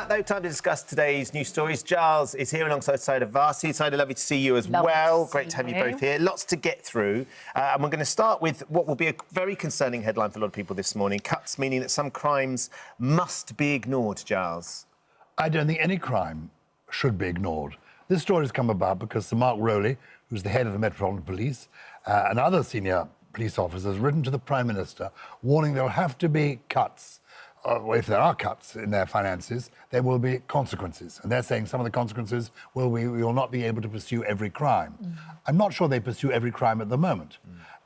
though, time to discuss today's news stories. Gyles is here alongside Sayeeda Vasi. Sayeeda, lovely to see you as well. Great to have you both here. Lots to get through. And we're going to start with what will be a very concerning headline for a lot of people this morning. Cuts meaning that some crimes must be ignored, Gyles. I don't think any crime should be ignored. This story has come about because Sir Mark Rowley, who's the head of the Metropolitan Police, and other senior police officers, written to the Prime Minister warning there'll have to be cuts. If there are cuts in their finances, there will be consequences. And they're saying some of the consequences will be we will not be able to pursue every crime. I'm not sure they pursue every crime at the moment.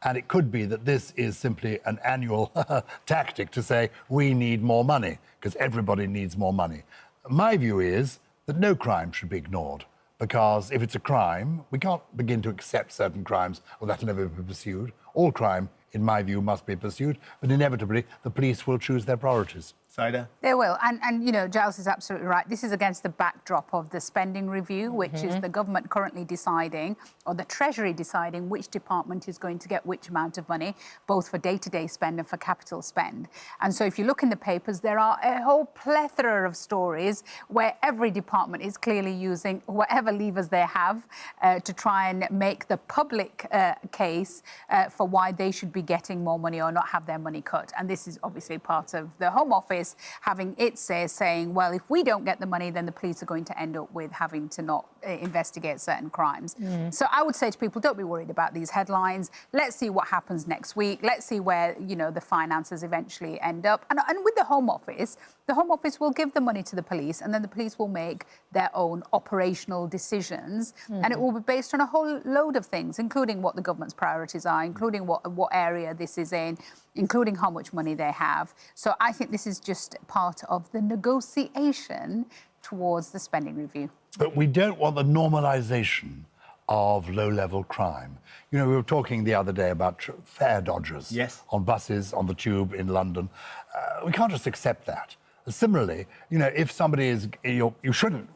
And it could be that this is simply an annual tactic to say we need more money, because everybody needs more money. My view is that no crime should be ignored, because if it's a crime, we can't begin to accept certain crimes, or that'll never be pursued. All crime, in my view, must be pursued, but inevitably the police will choose their priorities. Sayeeda? They will. And, you know, Gyles is absolutely right. This is against the backdrop of the spending review, which is the government currently deciding, or the Treasury deciding, which department is going to get which amount of money, both for day-to-day spend and for capital spend. And so if you look in the papers, there are a whole plethora of stories where every department is clearly using whatever levers they have to try and make the public case for why they should be getting more money or not have their money cut. And this is obviously part of the Home Office having its say, saying, well, if we don't get the money, then the police are going to end up with having to not investigate certain crimes. So I would say to people, don't be worried about these headlines. Let's see what happens next week. Let's see where, you know, the finances eventually end up. And with the Home Office will give the money to the police, and then the police will make their own operational decisions. And it will be based on a whole load of things, including what the government's priorities are, including what area this is in, including how much money they have. So I think this is just part of the negotiation towards the spending review. But we don't want the normalisation of low-level crime. You know, we were talking the other day about fare dodgers on buses, on the tube in London. We can't just accept that. Similarly, you know, if somebody is... You shouldn't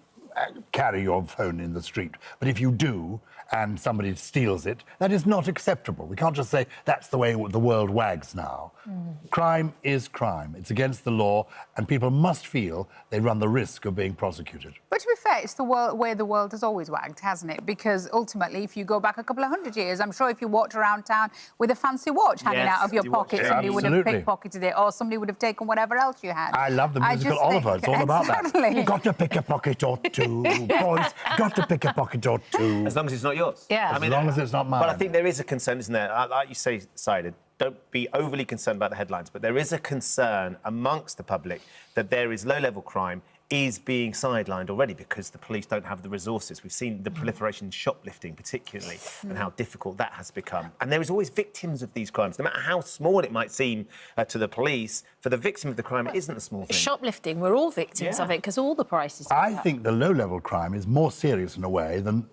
carry your phone in the street, but if you do and somebody steals it, that is not acceptable. We can't just say that's the way the world wags now. Crime is crime. It's against the law, and people must feel they run the risk of being prosecuted. But to be fair, it's the way the world has always wagged, hasn't it? Because ultimately, if you go back a couple of hundred years, I'm sure if you walked around town with a fancy watch hanging out of your pocket, somebody would have pickpocketed it, or somebody would have taken whatever else you had. I love the musical Oliver. It's all about that. Got to pick a pocket or two, boys. Got to pick a pocket or two. As long as it's not yours. Yeah. As long as it's not mine. But I think there is a concern, isn't there? Like you say, Sayeeda, don't be overly concerned about the headlines, but there is a concern amongst the public that there is low-level crime is being sidelined already because the police don't have the resources. We've seen the proliferation in shoplifting, particularly, and how difficult that has become. And there is always victims of these crimes. No matter how small it might seem to the police, for the victim of the crime, it isn't a small thing. Shoplifting, we're all victims of it because all the prices... I think the low-level crime is more serious in a way than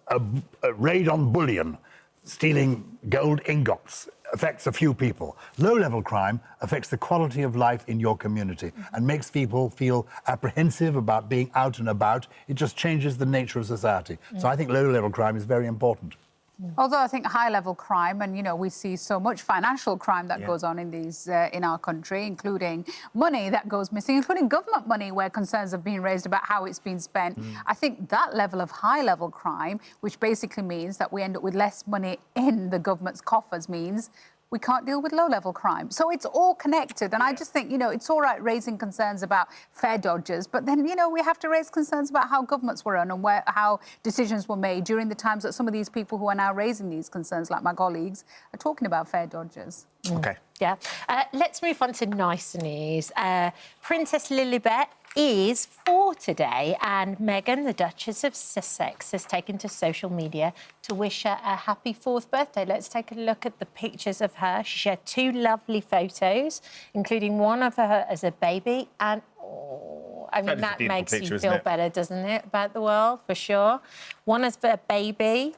a raid on bullion. Stealing gold ingots affects a few people. Low-level crime affects the quality of life in your community and makes people feel apprehensive about being out and about. It just changes the nature of society. So I think low-level crime is very important. Although I think high-level crime, and, you know, we see so much financial crime that goes on in these in our country, including money that goes missing, including government money where concerns have been raised about how it's been spent. I think that level of high-level crime, which basically means that we end up with less money in the government's coffers, means we can't deal with low-level crime. So it's all connected. And I just think, you know, it's all right raising concerns about fare dodgers, but then, you know, we have to raise concerns about how governments were run and how decisions were made during the times that some of these people who are now raising these concerns, like my colleagues, are talking about fare dodgers. OK. Yeah. Let's move on to nicer news. Princess Lilibet is 4 today, and Meghan, the Duchess of Sussex, has taken to social media to wish her a happy 4th birthday. Let's take a look at the pictures of her. She shared 2 lovely photos, including one of her as a baby, and I mean, that makes you feel better, doesn't it, about the world, for sure. One as a baby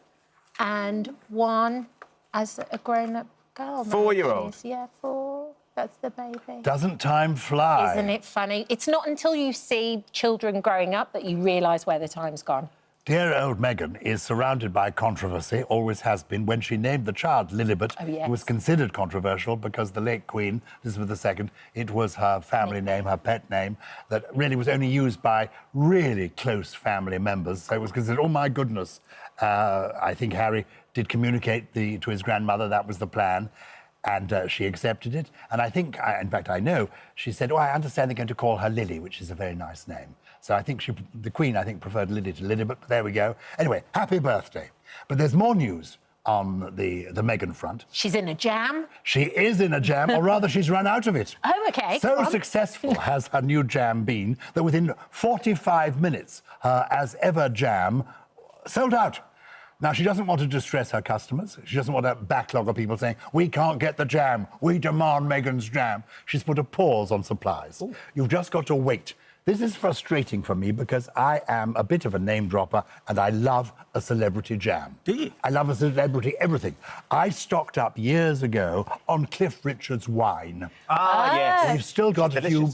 and one as a grown-up girl. 4-year-old? Yeah, 4. That's the baby. Doesn't time fly? Isn't it funny? It's not until you see children growing up that you realise where the time's gone. Dear old Meghan is surrounded by controversy, always has been. When she named the child Lilibet, it was considered controversial because the late Queen, Elizabeth II, it was her family name, her pet name, that really was only used by really close family members. So it was considered, oh my goodness. I think Harry did communicate to his grandmother that was the plan. And she accepted it. And I think, in fact, I know, she said, oh, I understand they're going to call her Lily, which is a very nice name. So I think the Queen, I think, preferred Lily to Lily, but there we go. Anyway, happy birthday. But there's more news on the Meghan front. She's in a jam. She is in a jam, or rather, she's run out of it. Oh, OK. So successful has her new jam been that within 45 minutes, her as ever jam sold out. Now, she doesn't want to distress her customers. She doesn't want a backlog of people saying, we can't get the jam. We demand Meghan's jam. She's put a pause on supplies. Ooh. You've just got to wait. This is frustrating for me because I am a bit of a name dropper and I love a celebrity jam. Do you? I love a celebrity everything. I stocked up years ago on Cliff Richard's wine. Ah, yes. We've still got a few...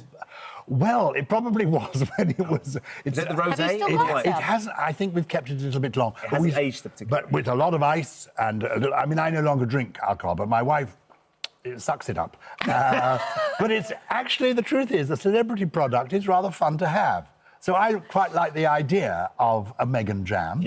Well, it probably was when it was... Is it the rosé? It hasn't... I think we've kept it a little bit long. It hasn't aged particularly. But with a lot of ice and... I mean, I no longer drink alcohol, but my wife sucks it up. But it's actually... The truth is, a celebrity product is rather fun to have. So I quite like the idea of a Meghan jam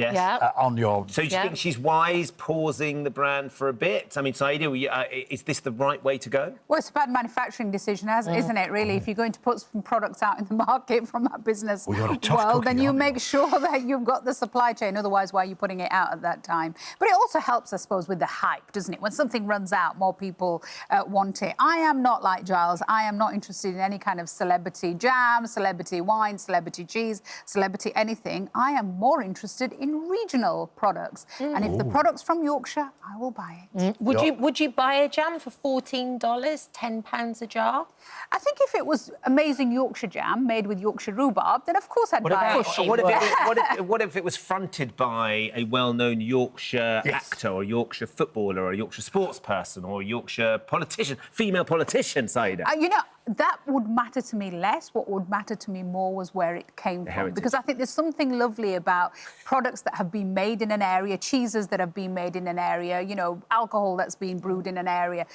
on your... So you think she's wise pausing the brand for a bit? I mean, Sayeeda, is this the right way to go? Well, it's a bad manufacturing decision, isn't it, really? If you're going to put some products out in the market from that business, then you make sure that you've got the supply chain. Otherwise, why are you putting it out at that time? But it also helps, I suppose, with the hype, doesn't it? When something runs out, more people want it. I am not like Gyles. I am not interested in any kind of celebrity jam, celebrity wine, celebrity cheese, celebrity anything. I am more interested in regional products. And if the product's from Yorkshire, I will buy it. Would you buy a jam for $14, £10 a jar? I think if it was amazing Yorkshire jam made with Yorkshire rhubarb, then of course I'd buy it. What if it was fronted by a well-known Yorkshire actor or Yorkshire footballer or a Yorkshire sports person or a Yorkshire politician, female politician, Sayeeda? You know, that would matter to me less. What would matter to me more was where it came from. Because I think there's something lovely about products that have been made in an area, cheeses that have been made in an area, you know, alcohol that's been brewed in an area,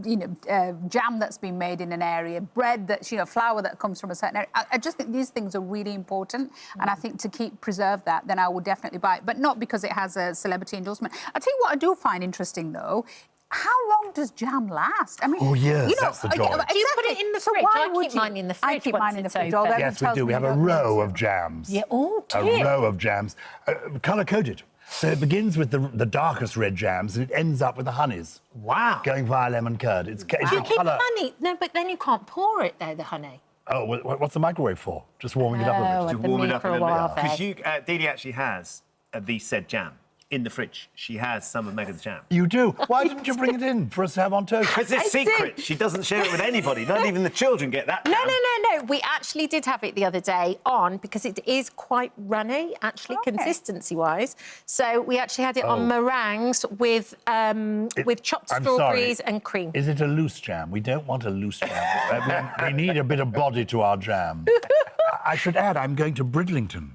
you know, jam that's been made in an area, bread that's, you know, flour that comes from a certain area. I just think these things are really important. And I think to preserve that, then I would definitely buy it. But not because it has a celebrity endorsement. I'll tell you what I do find interesting, though. How long does jam last? I mean, oh, yes, you know, that's the joy. Do you put it in the fridge? I keep mine in the fridge. I keep mine in the fridge. Yes, we do. We have a row of jams. Yeah, oh, a row of jams, colour-coded. So it begins with the darkest red jams and it ends up with the honeys. Wow. Going via lemon curd. It's Do you keep honey? No, but then you can't pour it, though, the honey. Oh, what's the microwave for? Just warming it up a bit. To warm it up a little bit. Because Dealey actually has the said jam in the fridge. She has some of Meghan's jam. You do? Why didn't you bring it in for us to have on toast? Because it's secret. She doesn't share it with anybody. Not even the children get that jam. No. We actually did have it the other day on because it is quite runny, actually, consistency-wise. So we actually had it on meringues with chopped strawberries and cream. Is it a loose jam? We don't want a loose jam. we need a bit of body to our jam. I should add, I'm going to Bridlington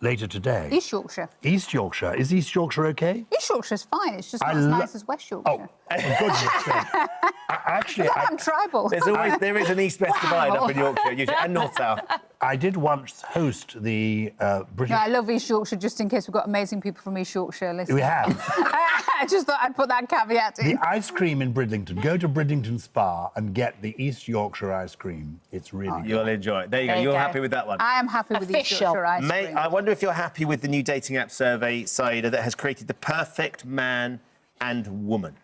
later today. East Yorkshire. East Yorkshire. Is East Yorkshire OK? East Yorkshire's fine. It's just not as nice as West Yorkshire. Oh, for goodness sake. Actually, I'm tribal. There is an east-west divide up in Yorkshire, usually, and north-south. I did once host the British... No, I love East Yorkshire, just in case we've got amazing people from East Yorkshire listening. We have. I just thought I'd put that caveat in. The ice cream in Bridlington. Go to Bridlington Spa and get the East Yorkshire ice cream. It's really good. You'll enjoy it. There you go. You're happy with that one. I am happy with East Yorkshire ice cream. I wonder if you're happy with the new dating app survey, Sayeeda, that has created the perfect man and woman.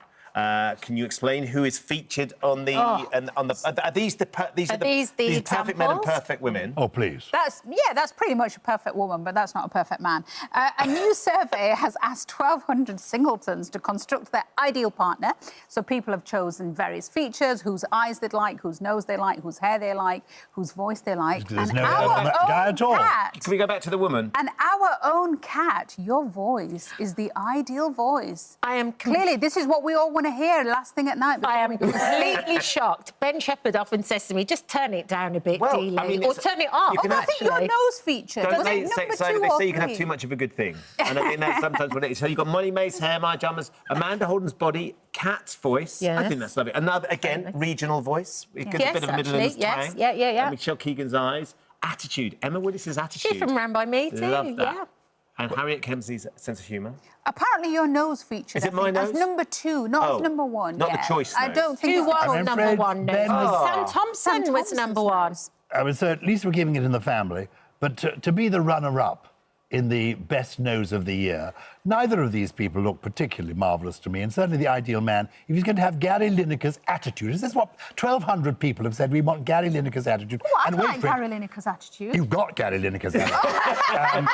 Can you explain who is featured on the? Are these the perfect men and perfect women? Oh, please. That's pretty much a perfect woman, but that's not a perfect man. A new survey has asked 1,200 singletons to construct their ideal partner. So people have chosen various features: whose eyes they'd like, whose nose they like, whose hair they like, whose voice they like. There's no guy at all. Can we go back to the woman? And our own cat, your voice is the ideal voice. I am clearly this is what we all want want to hear last thing at night. I am completely shocked. Ben Shepherd often says to me, just turn it down a bit, Well, Dealey, I mean, or it's- turn it up. you can I think your nose feature. Don't Was they it say, number so 2 they or say you can have 3? too much of a good thing. And I think that's sometimes what it is. So you've got Molly May's hair, my Jammers, Amanda Holden's body, Kat's voice. I Yes. think that's lovely. Another, again, regional voice. It gives a Yes, bit of actually, Midlands yes. twang. Yeah. And Michelle Keegan's eyes. Attitude. Emma Willis's attitude. She's from Round by Me too, Love that. yeah. And Harriet Kemsley's sense of humour. Apparently your nose featured. Is it I think, my nose? as number 2, not Oh, as number 1. not the yeah. choice I nose. don't think Who it's the was choice. I'm number afraid 1? Ben No. was- Sam Thompson was Thompson's number 1. nose. So at least we're keeping it in the family. But to be the runner-up in the best nose of the year, neither of these people look particularly marvellous to me. And certainly the ideal man, if he's going to have Gary Lineker's attitude, is this what 1,200 people have said? We want Gary Lineker's attitude. Oh, I And wait like for it, Gary Lineker's attitude. you've got Gary Lineker's attitude.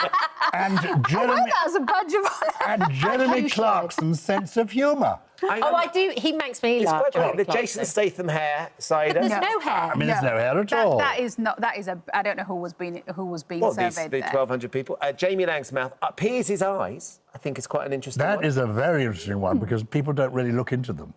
And I Jeremy, like that as a badge of honour. and Jeremy You should. Clarkson's sense of humour. Oh, I do. He makes me It's laugh. quite Jeremy funny. The Clarkson. Jason Statham hair, Sayeeda. There's no hair. I mean, there's no hair at all. That is not. That is a. I don't know who was being Well, these surveyed the there. 1,200 people. Jamie Lang's mouth. Piers' eyes, I think, is quite an interesting one. That is a very interesting one because people don't really look into them.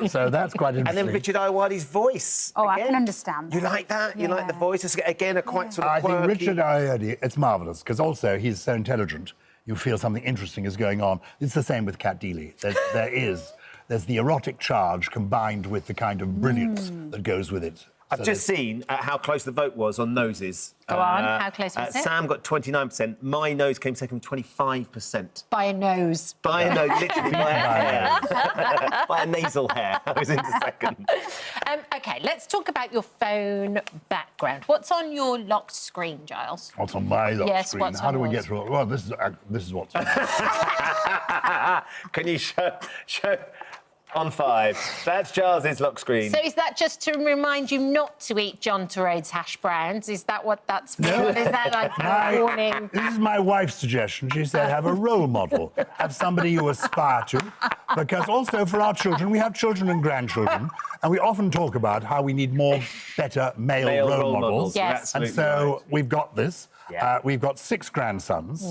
So that's quite And interesting. then Richard Iowadi's voice. Oh, I again. can understand You that. like that? You like the Yeah. voice? It's, again, a quite sort of I think quirky... Richard Ayoade, it's marvellous because also he's so intelligent. You feel something interesting is going on. It's the same with Kat Deeley. There's the erotic charge combined with the kind of brilliance that goes with it. I've So just seen how close the vote was on noses. Go on, how close was it? Sam got 29%. My nose came second, 25%. By a nose. By a nose, literally by a hair. By a nasal hair. I was into second. OK, let's talk about your phone background. What's on your locked screen, Giles? What's on my lock Yes, screen? what's How on do we yours? get through it? Well, this is what's on. Can you show on 5? That's Giles's lock screen. So is that just to remind you not to eat John Torrode's hash browns? Is that what that's for? No. Is that like a warning? This is my wife's suggestion. She said have a role model, have somebody you aspire to, because also for our children, we have children and grandchildren, and we often talk about how we need more better male role models. Yes. And Absolutely so right. we've got this. Yeah. We've got 6 grandsons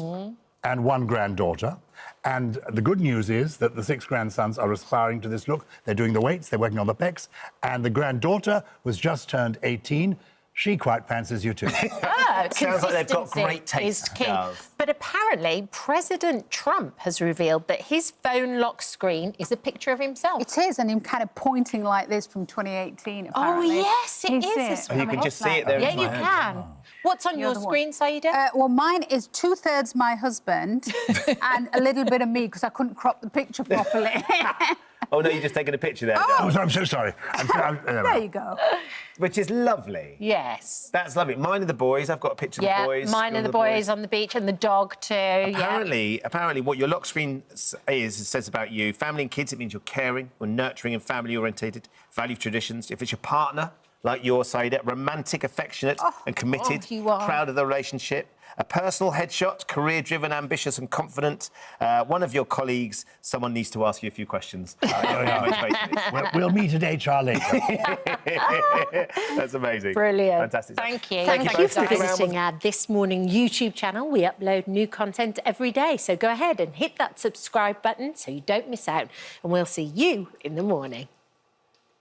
and 1 granddaughter. And the good news is that the 6 grandsons are aspiring to this look. They're doing the weights, they're working on the pecs. And the granddaughter was just turned 18. She quite fancies you too. Sounds like they've got Consistency great taste, is key. Giles. But apparently, President Trump has revealed that his phone lock screen is a picture of himself. It is, and him kind of pointing like this from 2018. Oh, Apparently. yes, it Is is. Oh, you can just see it there. Yeah, in my you hand. can. What's on You're your the one. screen, Sayeeda? Well, mine is 2/3 my husband and a little bit of me because I couldn't crop the picture properly. Oh, no, you're just taking a picture there, Oh, Giles, I'm so sorry. There you go. which is lovely. Yes. That's lovely. Mine are the boys. I've got a picture of Yeah, the boys. mine You're are the boys on the beach and the dog too. Apparently, what your lock screen says about you, family and kids, it means you're caring, or nurturing and family-orientated, value traditions. If it's your partner, like your Sayeeda, romantic, affectionate and committed, you are. proud of the relationship. A personal headshot, career-driven, ambitious and confident. One of your colleagues, someone needs to ask you a few questions. We'll meet at HR later. That's amazing. Brilliant. Fantastic. Thank you. Thank you Thank both. you for Stick around. visiting our This Morning YouTube channel. We upload new content every day. So go ahead and hit that subscribe button so you don't miss out. And we'll see you in the morning.